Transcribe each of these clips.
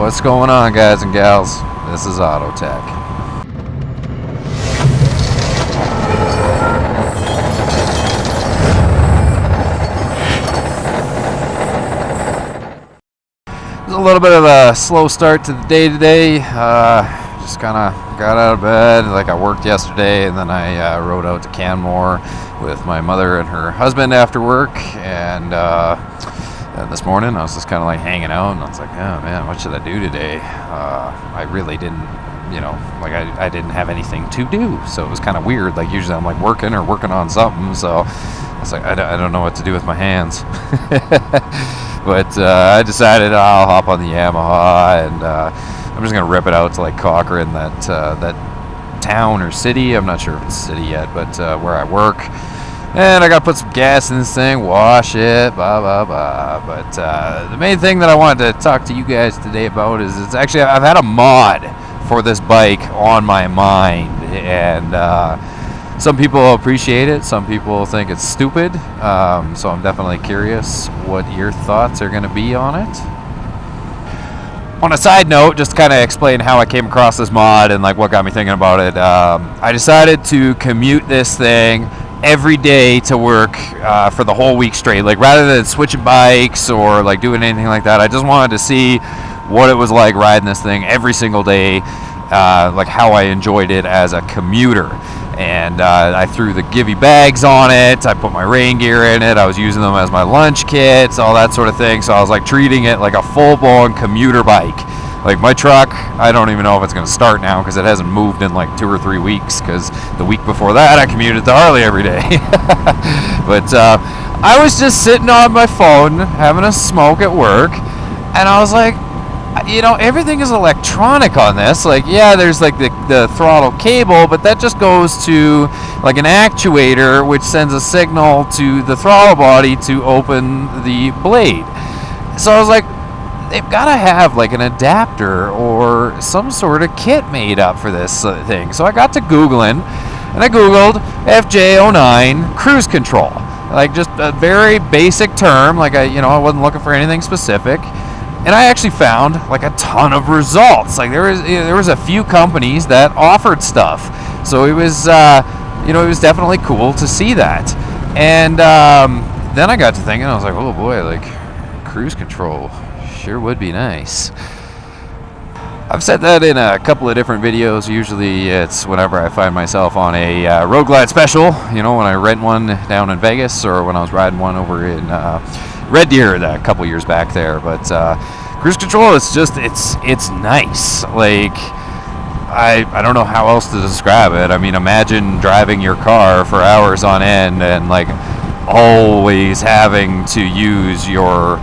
What's going on, guys and gals? This is Auto Tech. It was a little bit of a slow start to the day today. Just kind of got out of bed. Like, I worked yesterday, and then I rode out to Canmore with my mother and her husband after work, and this morning I was just kind of like hanging out, and I was like, oh man, what should I do today? I really didn't, like I didn't have anything to do, so it was kind of weird. Like, usually I'm like working on something, so I was like, I don't know what to do with my hands. But I decided I'll hop on the Yamaha, and I'm just gonna rip it out to like Cochrane, that town or city. I'm not sure if it's a city yet, but where I work. And I gotta put some gas in this thing, wash it, blah blah blah. But the main thing that I wanted to talk to you guys today about is it's actually, I've had a mod for this bike on my mind, and some people appreciate it, some people think it's stupid. So I'm definitely curious what your thoughts are gonna be on it. On a side note, just to kind of explain how I came across this mod and like what got me thinking about it, I decided to commute this thing every day to work for the whole week straight. Like, rather than switching bikes or like doing anything like that, I just wanted to see what it was like riding this thing every single day, like how I enjoyed it as a commuter. And I threw the Givey bags on it, I put my rain gear in it, I was using them as my lunch kits, all that sort of thing. So I was like treating it like a full-blown commuter bike. Like, my truck, I don't even know if it's going to start now because it hasn't moved in like 2 or 3 weeks, because the week before that I commuted to Harley every day. But I was just sitting on my phone having a smoke at work, and I was like, everything is electronic on this. Like, yeah, there's like the throttle cable, but that just goes to like an actuator which sends a signal to the throttle body to open the blade. So I was like, they've got to have like an adapter or some sort of kit made up for this thing. So I got to Googling, and I Googled FJ09 cruise control. Like, just a very basic term. Like, I wasn't looking for anything specific. And I actually found like a ton of results. Like, there was a few companies that offered stuff. So it was, it was definitely cool to see that. And then I got to thinking, I was like, oh boy, like, cruise control sure would be nice. I've said that in a couple of different videos. Usually it's whenever I find myself on a Road Glide special, when I rent one down in Vegas, or when I was riding one over in Red Deer a couple years back there. But cruise control is just, it's nice. Like, I don't know how else to describe it. I mean, imagine driving your car for hours on end and like always having to use your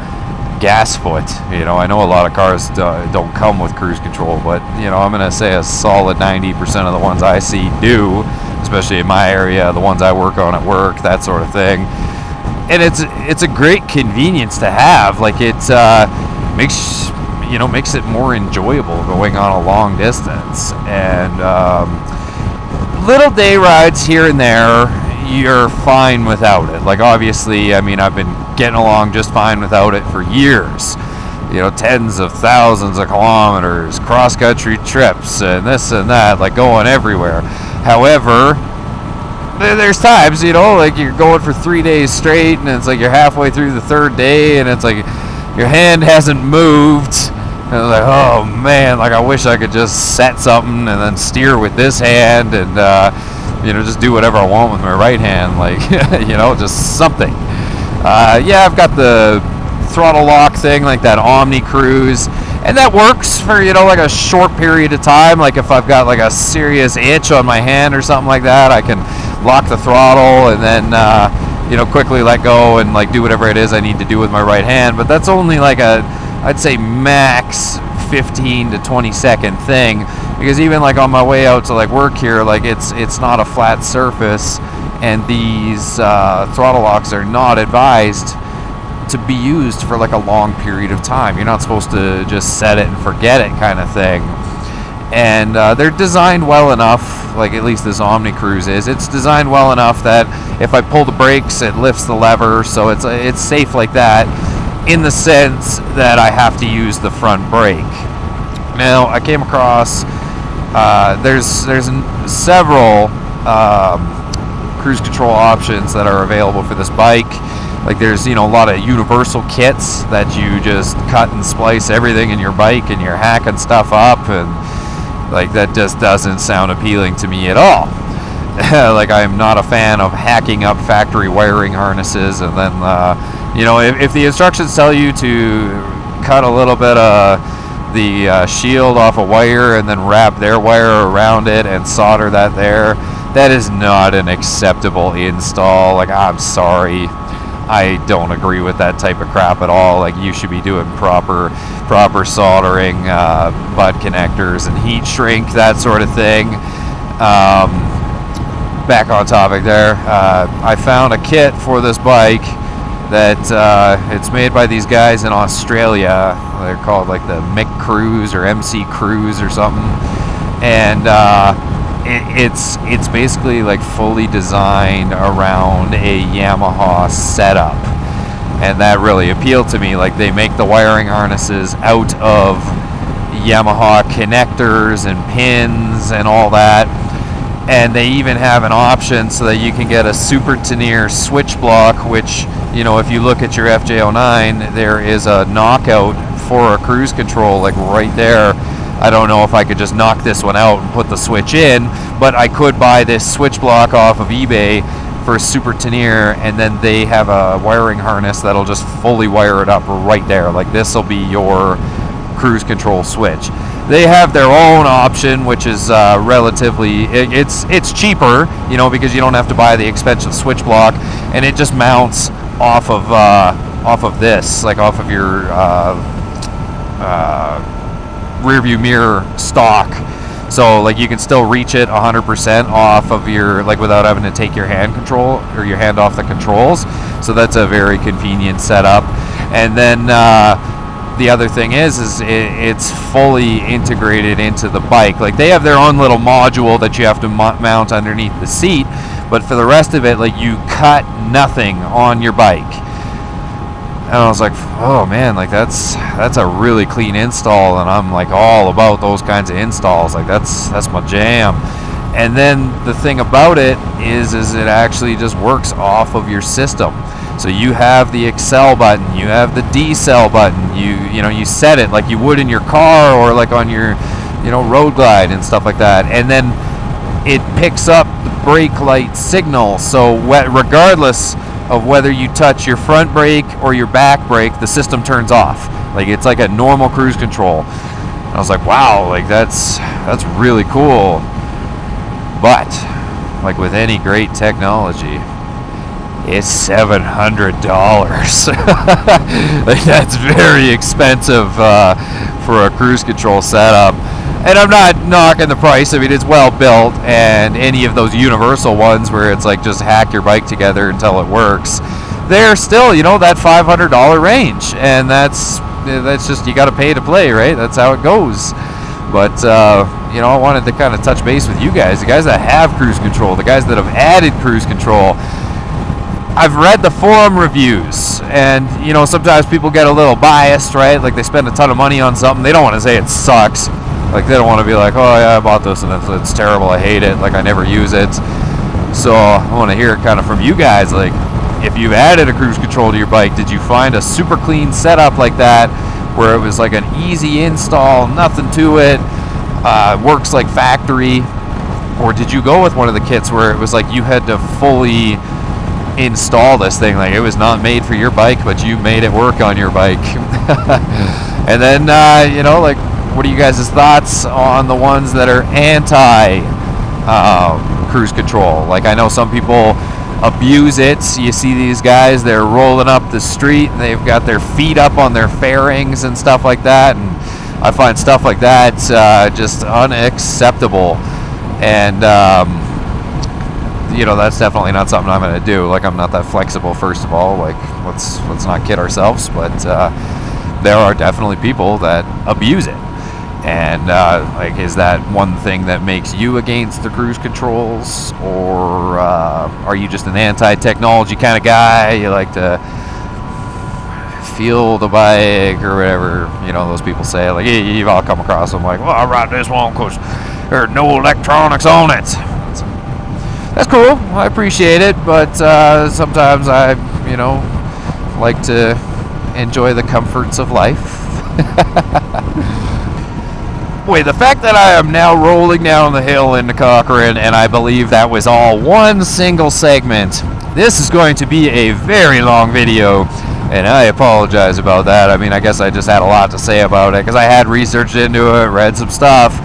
gas foot. I know a lot of cars don't come with cruise control, but I'm gonna say a solid 90% of the ones I see do, especially in my area, the ones I work on at work, that sort of thing. And it's a great convenience to have. Like, it makes it more enjoyable going on a long distance. And little day rides here and there, you're fine without it. Like, obviously, I mean, I've been getting along just fine without it for years. Tens of thousands of kilometers, cross-country trips, and this and that, like going everywhere. However, there's times, like you're going for 3 days straight, and it's like you're halfway through the third day, and it's like your hand hasn't moved. And it's like, oh man, like I wish I could just set something and then steer with this hand, and just do whatever I want with my right hand, like, just something. Yeah, I've got the throttle lock thing, like that Omni Cruise, and that works for, like a short period of time. Like, if I've got like a serious itch on my hand or something like that, I can lock the throttle and then, quickly let go and like do whatever it is I need to do with my right hand. But that's only like I'd say max 15 to 20 second thing, because even like on my way out to like work here, like it's not a flat surface, and these throttle locks are not advised to be used for like a long period of time. You're not supposed to just set it and forget it kind of thing. And they're designed well enough, like at least this Omni Cruise is, it's designed well enough that if I pull the brakes, it lifts the lever, so it's safe like that. in the sense that I have to use the front brake. Now, I came across, there's several cruise control options that are available for this bike. Like there's, you know, a lot of universal kits that you just cut and splice everything in your bike and you're hacking stuff up, and like that just doesn't sound appealing to me at all. Like I'm not a fan of hacking up factory wiring harnesses, and then you know, if the instructions tell you to cut a little bit of the shield off a wire and then wrap their wire around it and solder that there, that is not an acceptable install. Like, I'm sorry, I don't agree with that type of crap at all. Like, you should be doing proper soldering, butt connectors and heat shrink, that sort of thing. Back on topic there, I found a kit for this bike that it's made by these guys in Australia. They're called like the Mick Cruise or MC Cruise or something, and it's basically like fully designed around a Yamaha setup, and that really appealed to me. Like, they make the wiring harnesses out of Yamaha connectors and pins and all that, and they even have an option so that you can get a super Tenier switch block, which, you know, if you look at your FJ09, there is a knockout for a cruise control, like right there. I don't know if I could just knock this one out and put the switch in, but I could buy this switch block off of eBay for a super Tenier, and then they have a wiring harness that'll just fully wire it up right there. Like, this will be your cruise control switch. They have their own option, which is relatively, it's cheaper, you know, because you don't have to buy the expensive switch block, and it just mounts off of this, like off of your rear view mirror stock. So like you can still reach it 100% off of your, like, without having to take your hand control or your hand off the controls. So that's a very convenient setup. And then the other thing is it's fully integrated into the bike. Like, they have their own little module that you have to mount underneath the seat, but for the rest of it, like, you cut nothing on your bike. And I was like, oh man, like that's a really clean install, and I'm like all about those kinds of installs. Like, that's my jam. And then the thing about it is it actually just works off of your system. So you have the accel button, you have the decel button, you know, you set it like you would in your car or like on your, you know, road glide and stuff like that. And then it picks up the brake light signal. So regardless of whether you touch your front brake or your back brake, the system turns off. Like, it's like a normal cruise control. And I was like, wow, like that's really cool. But like with any great technology, it's $700. Like, that's very expensive for a cruise control setup. And I'm not knocking the price. I mean, it's well built, and any of those universal ones where it's like just hack your bike together until it works, they're still, you know, that $500 range, and that's just, you got to pay to play, right? That's how it goes. But you know, I wanted to kind of touch base with you guys, the guys that have cruise control, the guys that have added cruise control. I've read the forum reviews, and you know, sometimes people get a little biased, right? Like, they spend a ton of money on something, they don't want to say it sucks. Like, they don't want to be like, oh yeah, I bought this and it's terrible, I hate it, like I never use it. So I want to hear it kind of from you guys. Like, if you've added a cruise control to your bike, did you find a super clean setup like that, where it was like an easy install, nothing to it, works like factory? Or did you go with one of the kits where it was like you had to fully install this thing, like it was not made for your bike, but you made it work on your bike? And then you know, like, what are you guys' thoughts on the ones that are anti cruise control? Like, I know some people abuse it. You see these guys, they're rolling up the street and they've got their feet up on their fairings and stuff like that, and I find stuff like that just unacceptable. And you know, that's definitely not something I'm going to do. Like, I'm not that flexible, first of all. Like, let's not kid ourselves, but there are definitely people that abuse it. And like, is that one thing that makes you against the cruise controls, or are you just an anti-technology kind of guy? You like to feel the bike or whatever, you know, those people say, like, you've all come across them, like, well, I ride this one because there's no electronics on it. So, that's cool, I appreciate it, but sometimes I, you know, like to enjoy the comforts of life. Wait, the fact that I am now rolling down the hill into Cochrane, and I believe that was all one single segment. This is going to be a very long video, and I apologize about that. I mean, I guess I just had a lot to say about it, because I had researched into it, read some stuff.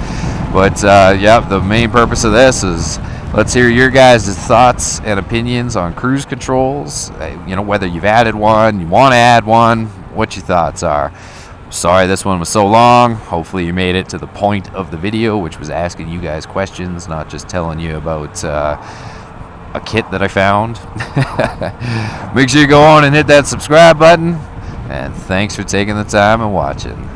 But, yeah, the main purpose of this is, let's hear your guys' thoughts and opinions on cruise controls. You know, whether you've added one, you want to add one, what your thoughts are. Sorry this one was so long. Hopefully you made it to the point of the video, which was asking you guys questions, not just telling you about a kit that I found. Make sure you go on and hit that subscribe button, and thanks for taking the time and watching.